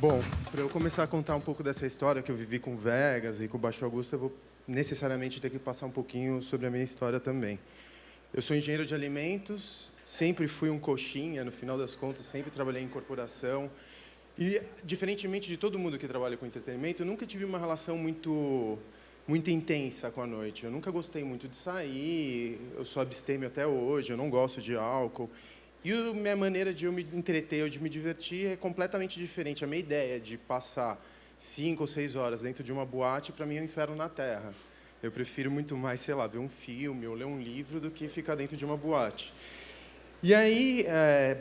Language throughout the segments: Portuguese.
Bom, para eu começar a contar um pouco dessa história que eu vivi com Vegas e com o Baixo Augusto, eu vou necessariamente ter que passar um pouquinho sobre a minha história também. Eu sou engenheiro de alimentos, sempre fui um coxinha, no final das contas, sempre trabalhei em corporação. E, diferentemente de todo mundo que trabalha com entretenimento, eu nunca tive uma relação muito intensa com a noite. Eu nunca gostei muito de sair, eu sou abstêmio até hoje, eu não gosto de álcool. E a minha maneira de eu me entreter ou de me divertir é completamente diferente. A minha ideia de passar 5 ou 6 horas dentro de uma boate, para mim, é um inferno na Terra. Eu prefiro muito mais, sei lá, ver um filme ou ler um livro do que ficar dentro de uma boate. E aí,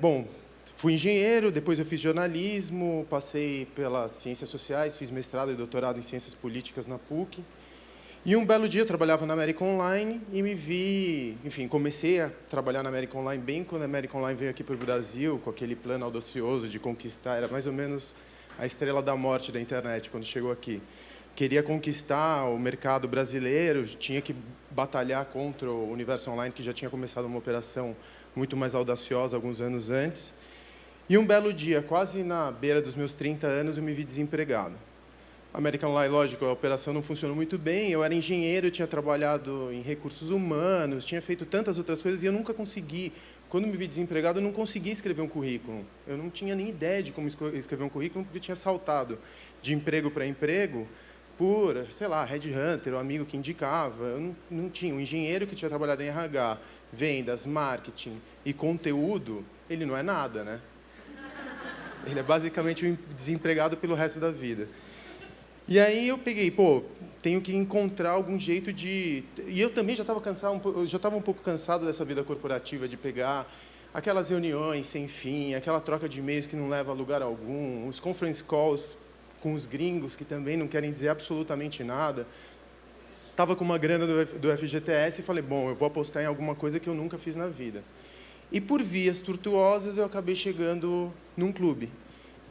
bom, fui engenheiro, depois eu fiz jornalismo, passei pelas ciências sociais, fiz mestrado e doutorado em ciências políticas na PUC. E um belo dia eu trabalhava na América Online e me vi, enfim, comecei a trabalhar na América Online bem quando a América Online veio aqui para o Brasil, com aquele plano audacioso de conquistar, era mais ou menos a estrela da morte da internet quando chegou aqui. Queria conquistar o mercado brasileiro, tinha que batalhar contra o universo online, que já tinha começado uma operação muito mais audaciosa alguns anos antes. E um belo dia, quase na beira dos meus 30 anos, eu me vi desempregado. American Online, lógico, a operação não funcionou muito bem, eu era engenheiro, eu tinha trabalhado em recursos humanos, tinha feito tantas outras coisas e eu nunca consegui, quando me vi desempregado, eu não consegui escrever um currículo. Eu não tinha nem ideia de como escrever um currículo, porque eu tinha saltado de emprego para emprego por, sei lá, headhunter, um amigo que indicava. Eu não tinha. Um engenheiro que tinha trabalhado em RH, vendas, marketing e conteúdo, ele não é nada, né? Ele é basicamente um desempregado pelo resto da vida. E aí eu peguei, tenho que encontrar algum jeito de... E eu também já estava cansado, eu já estava um pouco cansado dessa vida corporativa, de pegar aquelas reuniões sem fim, aquela troca de e-mails que não leva a lugar algum, os conference calls com os gringos que também não querem dizer absolutamente nada. Estava com uma grana do FGTS e falei, bom, eu vou apostar em alguma coisa que eu nunca fiz na vida. E por vias tortuosas eu acabei chegando num clube.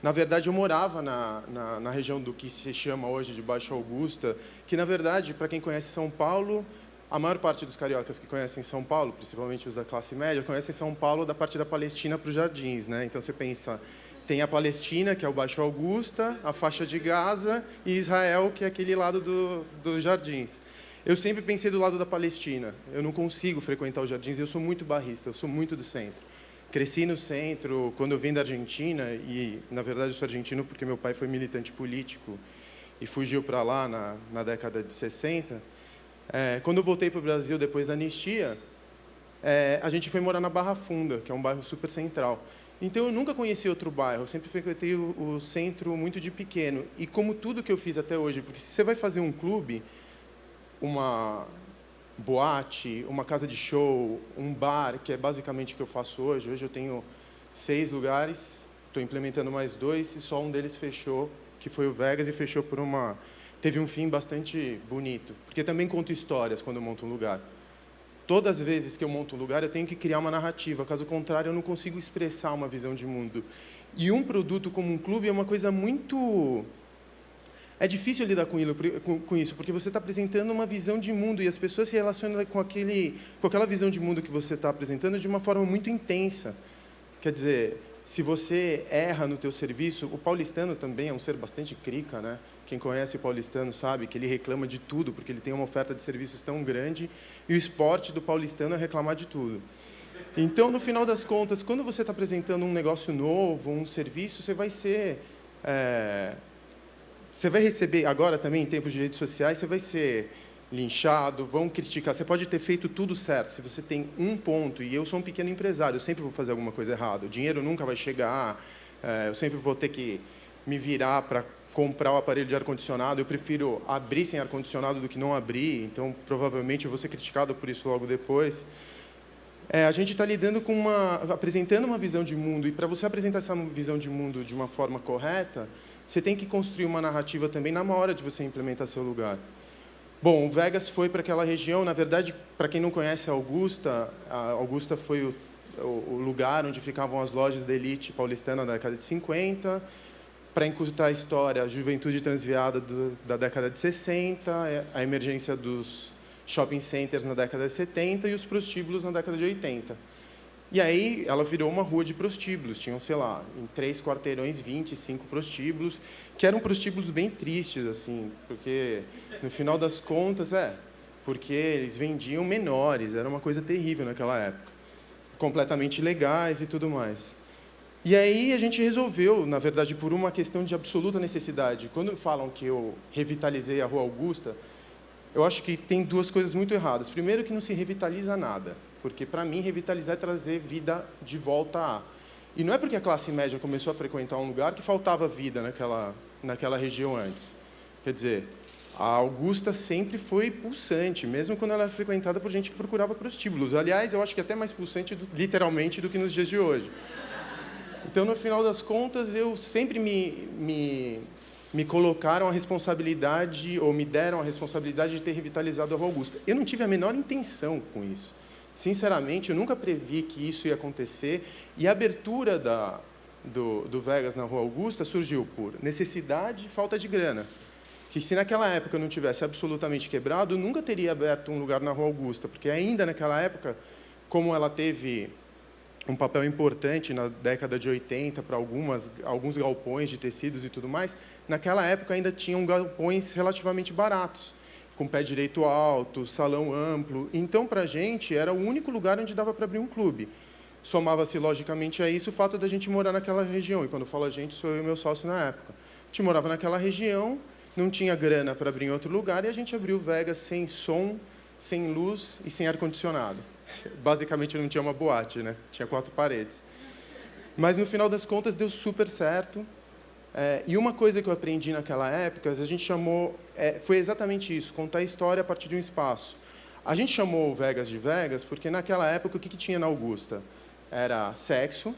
Na verdade, eu morava na região do que se chama hoje de Baixo Augusta, que, na verdade, para quem conhece São Paulo, a maior parte dos cariocas que conhecem São Paulo, principalmente os da classe média, conhecem São Paulo da parte da Palestina para os Jardins, né? Então, você pensa, tem a Palestina, que é o Baixo Augusta, a faixa de Gaza, e Israel, que é aquele lado dos Jardins. Eu sempre pensei do lado da Palestina. Eu não consigo frequentar os Jardins, eu sou muito barrista, eu sou muito do centro. Cresci no centro, quando eu vim da Argentina, e, na verdade, eu sou argentino porque meu pai foi militante político e fugiu para lá na década de 60. Quando eu voltei para o Brasil, depois da anistia, a gente foi morar na Barra Funda, que é um bairro super central. Então, eu nunca conheci outro bairro, eu sempre frequentei o centro muito de pequeno. E como tudo que eu fiz até hoje, porque se você vai fazer um clube, uma boate, uma casa de show, um bar, que é basicamente o que eu faço hoje. Hoje eu tenho 6 lugares, estou implementando mais 2 e só um deles fechou, que foi o Vegas, e fechou por teve um fim bastante bonito, porque também conto histórias quando eu monto um lugar. Todas as vezes que eu monto um lugar, eu tenho que criar uma narrativa, caso contrário, eu não consigo expressar uma visão de mundo. E um produto como um clube é uma coisa muito... É difícil lidar com isso, porque você está apresentando uma visão de mundo e as pessoas se relacionam com aquela visão de mundo que você está apresentando de uma forma muito intensa. Quer dizer, se você erra no teu serviço, o paulistano também é um ser bastante crica, né? Quem conhece o paulistano sabe que ele reclama de tudo, porque ele tem uma oferta de serviços tão grande, e o esporte do paulistano é reclamar de tudo. Então, no final das contas, quando você está apresentando um negócio novo, um serviço, você vai ser... Você vai receber, agora também, em tempos de redes sociais, você vai ser linchado, vão criticar. Você pode ter feito tudo certo, se você tem um ponto, e eu sou um pequeno empresário, eu sempre vou fazer alguma coisa errada. O dinheiro nunca vai chegar, eu sempre vou ter que me virar para comprar o aparelho de ar-condicionado. Eu prefiro abrir sem ar-condicionado do que não abrir, então, provavelmente, eu vou ser criticado por isso logo depois. A gente está lidando com apresentando uma visão de mundo, e para você apresentar essa visão de mundo de uma forma correta, você tem que construir uma narrativa também na hora de você implementar seu lugar. Bom, o Vegas foi para aquela região. Na verdade, para quem não conhece a Augusta foi o lugar onde ficavam as lojas da elite paulistana da década de 50. Para encurtar a história, a juventude transviada da década de 60, a emergência dos shopping centers na década de 70 e os prostíbulos na década de 80. E aí ela virou uma rua de prostíbulos. Tinham, sei lá, em 3 quarteirões, 25 prostíbulos, que eram prostíbulos bem tristes, assim, porque, no final das contas, porque eles vendiam menores, era uma coisa terrível naquela época. Completamente ilegais e tudo mais. E aí a gente resolveu, na verdade, por uma questão de absoluta necessidade. Quando falam que eu revitalizei a Rua Augusta, eu acho que tem duas coisas muito erradas. Primeiro, que não se revitaliza nada, porque, para mim, revitalizar é trazer vida de volta a... E não é porque a classe média começou a frequentar um lugar que faltava vida naquela região antes. Quer dizer, a Augusta sempre foi pulsante, mesmo quando ela era frequentada por gente que procurava prostíbulos. Aliás, eu acho que até mais pulsante, literalmente, do que nos dias de hoje. Então, no final das contas, eu sempre me colocaram a responsabilidade, ou me deram a responsabilidade de ter revitalizado a Rua Augusta. Eu não tive a menor intenção com isso. Sinceramente, eu nunca previ que isso ia acontecer, e a abertura do Vegas na Rua Augusta surgiu por necessidade e falta de grana. Que se naquela época eu não tivesse absolutamente quebrado, eu nunca teria aberto um lugar na Rua Augusta, porque ainda naquela época, como ela teve um papel importante na década de 80 para alguns galpões de tecidos e tudo mais, naquela época ainda tinham galpões relativamente baratos, com pé direito alto, salão amplo. Então, para a gente, era o único lugar onde dava para abrir um clube. Somava-se, logicamente, a isso o fato da gente morar naquela região. E, quando eu falo a gente, sou eu e meu sócio na época. A gente morava naquela região, não tinha grana para abrir em outro lugar, e a gente abriu o Vegas sem som, sem luz e sem ar-condicionado. Basicamente, não tinha uma boate, né? Tinha 4 paredes. Mas, no final das contas, deu super certo. E uma coisa que eu aprendi naquela época, a gente chamou... foi exatamente isso, contar a história a partir de um espaço. A gente chamou o Vegas de Vegas porque, naquela época, o que tinha na Augusta? Era sexo,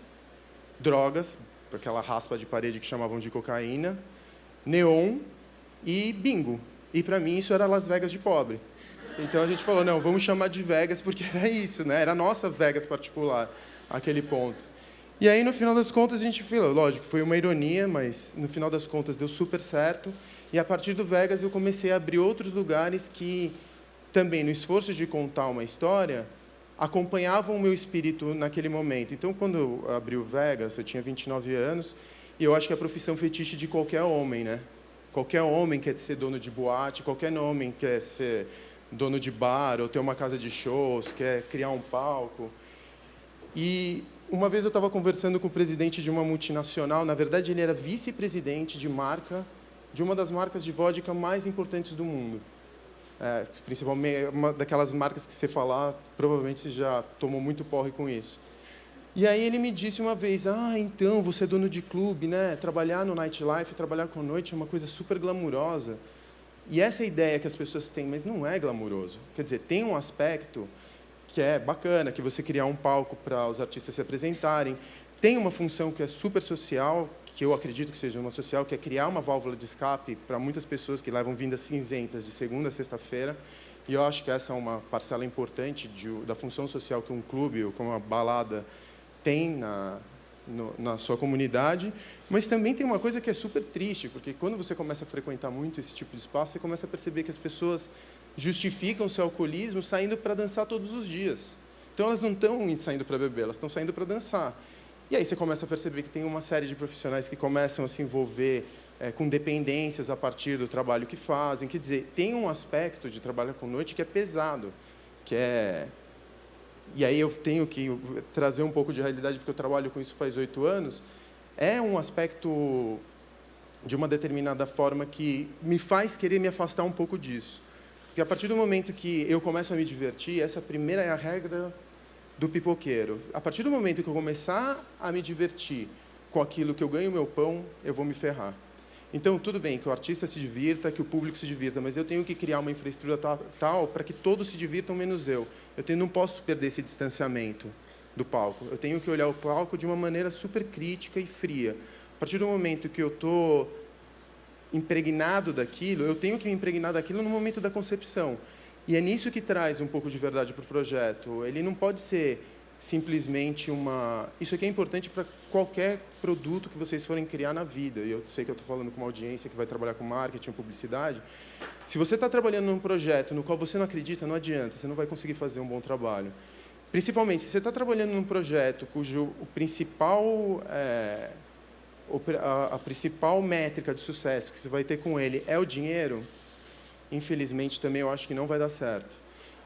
drogas, aquela raspa de parede que chamavam de cocaína, neon e bingo. E, para mim, isso era Las Vegas de pobre. Então, a gente falou, não, vamos chamar de Vegas, porque era isso, né? Era a nossa Vegas particular, aquele ponto. E aí, no final das contas, a gente falou, lógico, foi uma ironia, mas, no final das contas, deu super certo. E, a partir do Vegas, eu comecei a abrir outros lugares que, também, no esforço de contar uma história, acompanhavam o meu espírito naquele momento. Então, quando eu abri o Vegas, eu tinha 29 anos, e eu acho que é a profissão fetiche de qualquer homem, né? Qualquer homem quer ser dono de boate, qualquer homem quer ser dono de bar, ou ter uma casa de shows, quer criar um palco. E uma vez eu estava conversando com o presidente de uma multinacional, na verdade ele era vice-presidente de marca, de uma das marcas de vodka mais importantes do mundo. Principalmente uma daquelas marcas que você falar, provavelmente você já tomou muito porre com isso. E aí ele me disse uma vez, então, você é dono de clube, né? Trabalhar no nightlife, trabalhar com noite é uma coisa super glamurosa. E essa é a ideia que as pessoas têm, mas não é glamuroso. Quer dizer, tem um aspecto que é bacana, que você criar um palco para os artistas se apresentarem. Tem uma função que é super social, que eu acredito que seja uma social, que é criar uma válvula de escape para muitas pessoas que levam vindas cinzentas de segunda a sexta-feira. E eu acho que essa é uma parcela importante da função social que um clube ou como uma balada tem na sua comunidade, mas também tem uma coisa que é super triste, porque quando você começa a frequentar muito esse tipo de espaço, você começa a perceber que as pessoas justificam o seu alcoolismo saindo para dançar todos os dias. Então, elas não estão saindo para beber, elas estão saindo para dançar. E aí você começa a perceber que tem uma série de profissionais que começam a se envolver com dependências a partir do trabalho que fazem. Quer dizer, tem um aspecto de trabalhar com noite que é pesado, que é... E aí eu tenho que trazer um pouco de realidade, porque eu trabalho com isso faz 8 anos, é um aspecto de uma determinada forma que me faz querer me afastar um pouco disso. Porque a partir do momento que eu começo a me divertir, essa primeira é a regra do pipoqueiro. A partir do momento que eu começar a me divertir com aquilo que eu ganho meu pão, eu vou me ferrar. Então, tudo bem que o artista se divirta, que o público se divirta, mas eu tenho que criar uma infraestrutura tal para que todos se divirtam, menos eu. Não posso perder esse distanciamento do palco. Eu tenho que olhar o palco de uma maneira super crítica e fria. A partir do momento que eu estou impregnado daquilo, eu tenho que me impregnar daquilo no momento da concepção. E é nisso que traz um pouco de verdade para o projeto. Ele não pode ser simplesmente uma... Isso aqui é importante para qualquer produto que vocês forem criar na vida. E eu sei que eu estou falando com uma audiência que vai trabalhar com marketing, publicidade. Se você está trabalhando num projeto no qual você não acredita, não adianta, você não vai conseguir fazer um bom trabalho. Principalmente, se você está trabalhando num projeto cujo o principal, a principal métrica de sucesso que você vai ter com ele é o dinheiro, infelizmente, também eu acho que não vai dar certo.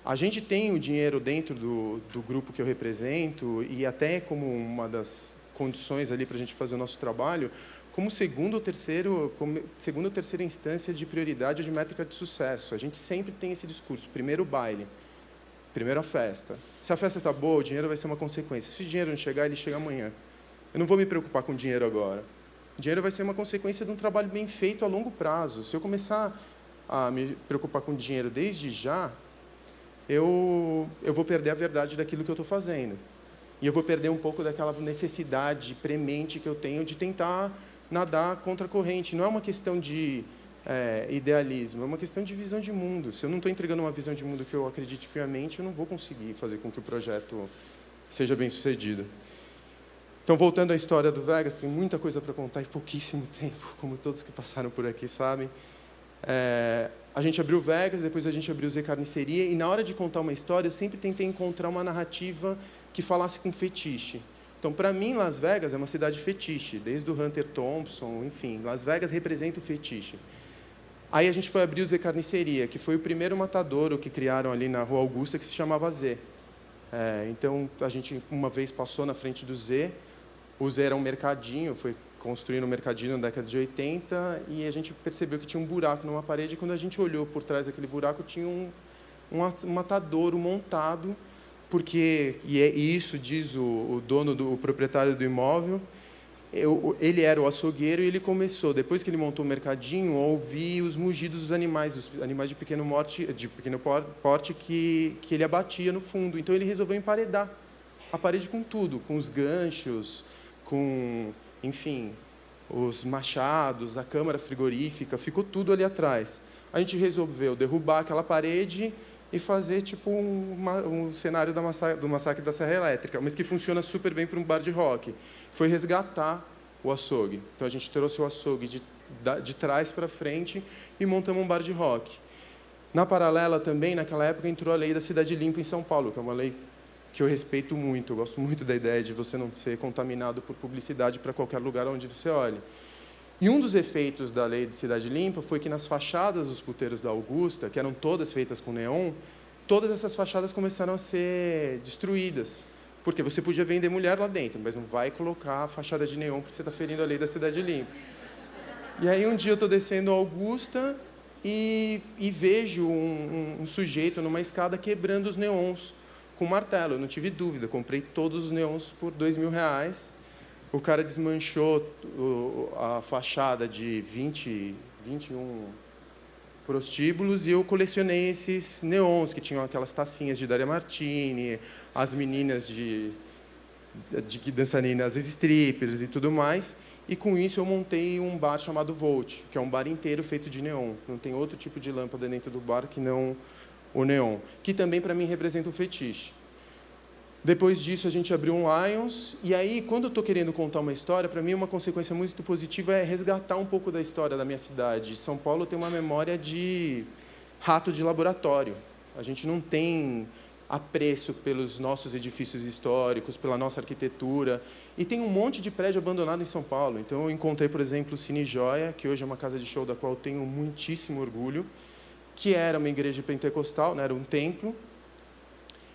A gente tem o dinheiro dentro do grupo que eu represento, e até como uma das condições ali para a gente fazer o nosso trabalho, como segunda ou terceira instância de prioridade ou de métrica de sucesso. A gente sempre tem esse discurso, primeiro o baile, primeiro a festa. Se a festa está boa, o dinheiro vai ser uma consequência. Se o dinheiro não chegar, ele chega amanhã. Eu não vou me preocupar com o dinheiro agora. O dinheiro vai ser uma consequência de um trabalho bem feito a longo prazo. Se eu começar a me preocupar com o dinheiro desde já, eu vou perder a verdade daquilo que eu estou fazendo. E eu vou perder um pouco daquela necessidade premente que eu tenho de tentar nadar contra a corrente. Não é uma questão de idealismo, é uma questão de visão de mundo. Se eu não estou entregando uma visão de mundo que eu acredite piamente, eu não vou conseguir fazer com que o projeto seja bem sucedido. Então, voltando à história do Vegas, tem muita coisa para contar em pouquíssimo tempo, como todos que passaram por aqui sabem. A gente abriu o Vegas, depois a gente abriu o Zé Carniceria, e na hora de contar uma história, eu sempre tentei encontrar uma narrativa que falasse com fetiche. Então, para mim, Las Vegas é uma cidade fetiche, desde o Hunter Thompson, enfim, Las Vegas representa o fetiche. Aí a gente foi abrir o Zé Carniceria, que foi o primeiro matadouro que criaram ali na Rua Augusta, que se chamava Zé. Então, a gente uma vez passou na frente do Zé, o Zé era um mercadinho, foi construindo um mercadinho na década de 80, e a gente percebeu que tinha um buraco numa parede, e quando a gente olhou por trás daquele buraco, tinha um matadouro montado, porque, e isso diz o dono, o proprietário do imóvel, ele era o açougueiro e ele começou, depois que ele montou o mercadinho, a ouvir os mugidos dos animais, os animais de pequeno porte que ele abatia no fundo. Então, ele resolveu emparedar a parede com tudo, com os ganchos, com, enfim, os machados, a câmara frigorífica, ficou tudo ali atrás. A gente resolveu derrubar aquela parede e fazer tipo um cenário do massacre da Serra Elétrica, mas que funciona super bem para um bar de rock. Foi resgatar o açougue. Então, a gente trouxe o açougue de trás para frente e montamos um bar de rock. Na paralela, também, naquela época, entrou a lei da Cidade Limpa em São Paulo, que é uma lei que eu respeito muito. Eu gosto muito da ideia de você não ser contaminado por publicidade para qualquer lugar onde você olhe. E um dos efeitos da lei de Cidade Limpa foi que nas fachadas dos puteiros da Augusta, que eram todas feitas com neon, todas essas fachadas começaram a ser destruídas. Porque você podia vender mulher lá dentro, mas não vai colocar a fachada de neon porque você está ferindo a lei da Cidade Limpa. E aí um dia eu estou descendo a Augusta e vejo um sujeito numa escada quebrando os neons com um martelo. Eu não tive dúvida, comprei todos os neons por R$2.000. O cara desmanchou a fachada de 21 prostíbulos e eu colecionei esses neons, que tinham aquelas tacinhas de Daria Martini, as meninas de dançarinas strippers e tudo mais. E, com isso, eu montei um bar chamado Volt, que é um bar inteiro feito de neon. Não tem outro tipo de lâmpada dentro do bar que não o neon, que também, para mim, representa um fetiche. Depois disso, a gente abriu um Lions, e aí, quando eu estou querendo contar uma história, para mim, uma consequência muito positiva é resgatar um pouco da história da minha cidade. São Paulo tem uma memória de rato de laboratório. A gente não tem apreço pelos nossos edifícios históricos, pela nossa arquitetura, e tem um monte de prédio abandonado em São Paulo. Então, eu encontrei, por exemplo, o Cine Joia, que hoje é uma casa de show da qual eu tenho muitíssimo orgulho, que era uma igreja pentecostal, né, era um templo,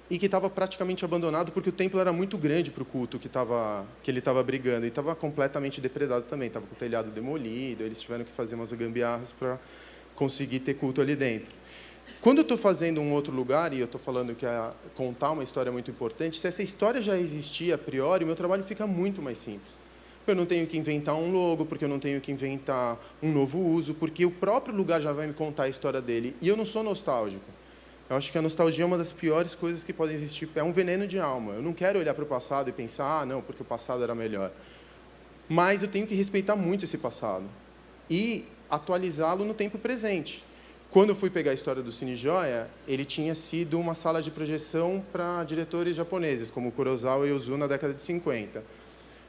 e que estava praticamente abandonado porque o templo era muito grande para o culto que ele estava brigando, e estava completamente depredado também, estava com o telhado demolido, eles tiveram que fazer umas gambiarras para conseguir ter culto ali dentro. Quando eu estou fazendo um outro lugar, e eu estou falando que é contar uma história muito importante, se essa história já existia a priori, o meu trabalho fica muito mais simples. Eu não tenho que inventar um logo, porque eu não tenho que inventar um novo uso, porque o próprio lugar já vai me contar a história dele, e eu não sou nostálgico. Eu acho que a nostalgia é uma das piores coisas que podem existir. É um veneno de alma. Eu não quero olhar para o passado e pensar, não, porque o passado era melhor. Mas eu tenho que respeitar muito esse passado e atualizá-lo no tempo presente. Quando eu fui pegar a história do Cine Joia, ele tinha sido uma sala de projeção para diretores japoneses, como Kurosawa e Ozu, na década de 50.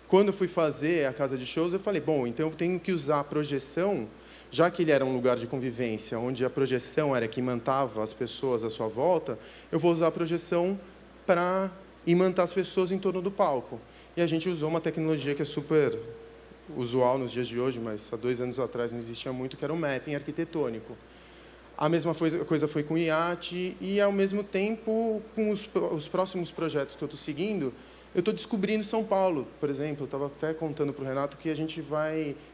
Quando eu fui fazer a casa de shows, eu falei, bom, então eu tenho que usar a projeção, já que ele era um lugar de convivência, onde a projeção era que mantava as pessoas à sua volta, eu vou usar a projeção para imantar as pessoas em torno do palco. E a gente usou uma tecnologia que é super usual nos dias de hoje, mas há 2 anos atrás não existia muito, que era o mapping arquitetônico. A mesma coisa foi com o IAT e, ao mesmo tempo, com os próximos projetos que eu estou seguindo, eu estou descobrindo São Paulo. Por exemplo, eu estava até contando para o Renato que a gente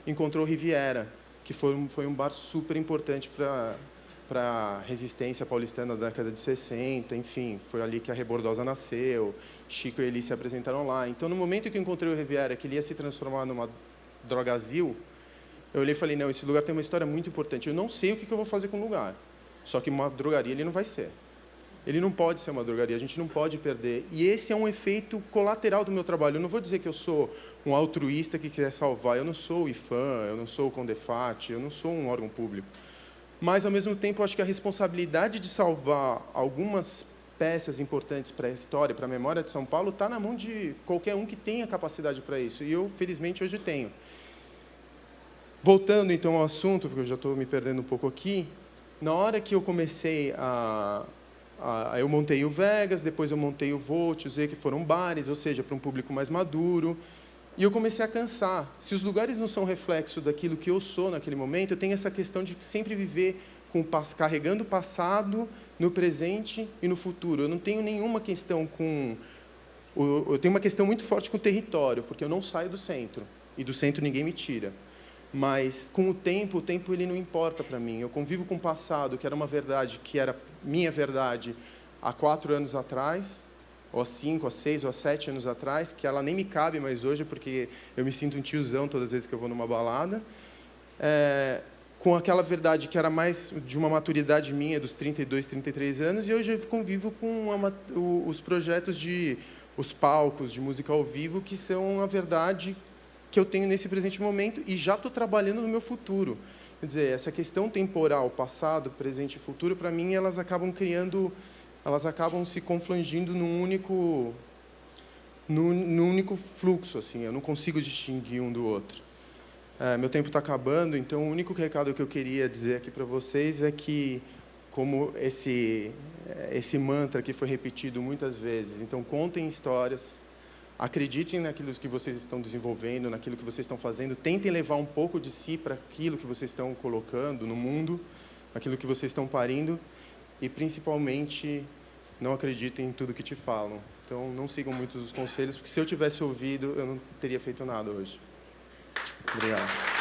encontrou o Riviera, que foi um bar super importante para a resistência paulistana da década de 60, enfim, foi ali que a Rebordosa nasceu, Chico e Eli se apresentaram lá. Então, no momento que eu encontrei o Riviera, que ele ia se transformar numa drogazil, eu olhei e falei, não, esse lugar tem uma história muito importante. Eu não sei o que eu vou fazer com o lugar, só que uma drogaria ele não vai ser. Ele não pode ser uma drogaria, a gente não pode perder. E esse é um efeito colateral do meu trabalho. Eu não vou dizer que eu sou um altruísta que quer salvar, eu não sou o IFAM, eu não sou o CONDEFAT, eu não sou um órgão público. Mas, ao mesmo tempo, eu acho que a responsabilidade de salvar algumas peças importantes para a história, para a memória de São Paulo, está na mão de qualquer um que tenha capacidade para isso. E eu, felizmente, hoje tenho. Voltando, então, ao assunto, porque eu já estou me perdendo um pouco aqui, na hora que eu comecei eu montei o Vegas, depois eu montei o Volt, o Z, que foram bares, ou seja, para um público mais maduro, e eu comecei a cansar. Se os lugares não são reflexo daquilo que eu sou naquele momento, eu tenho essa questão de sempre viver carregando o passado no presente e no futuro. Eu não tenho nenhuma questão eu tenho uma questão muito forte com o território, porque eu não saio do centro, e do centro ninguém me tira. Mas, com o tempo ele não importa para mim. Eu convivo com o passado, que era uma verdade, que era minha verdade há 4 anos atrás, ou há 5, há 6, ou há 7 anos atrás, que ela nem me cabe mais hoje, porque eu me sinto um tiozão todas as vezes que eu vou numa balada, com aquela verdade que era mais de uma maturidade minha, dos 32, 33 anos, e hoje eu convivo com os projetos os palcos de música ao vivo, que são a verdade que eu tenho nesse presente momento e já estou trabalhando no meu futuro. Quer dizer, essa questão temporal, passado, presente e futuro, para mim, elas acabam se conflangindo num único fluxo, assim, eu não consigo distinguir um do outro. Meu tempo está acabando, então o único recado que eu queria dizer aqui para vocês é que, como esse mantra que foi repetido muitas vezes, então contem histórias, acreditem naquilo que vocês estão desenvolvendo, naquilo que vocês estão fazendo, tentem levar um pouco de si para aquilo que vocês estão colocando no mundo, aquilo que vocês estão parindo, e, principalmente, não acreditem em tudo que te falam. Então, não sigam muitos os conselhos, porque se eu tivesse ouvido, eu não teria feito nada hoje. Obrigado.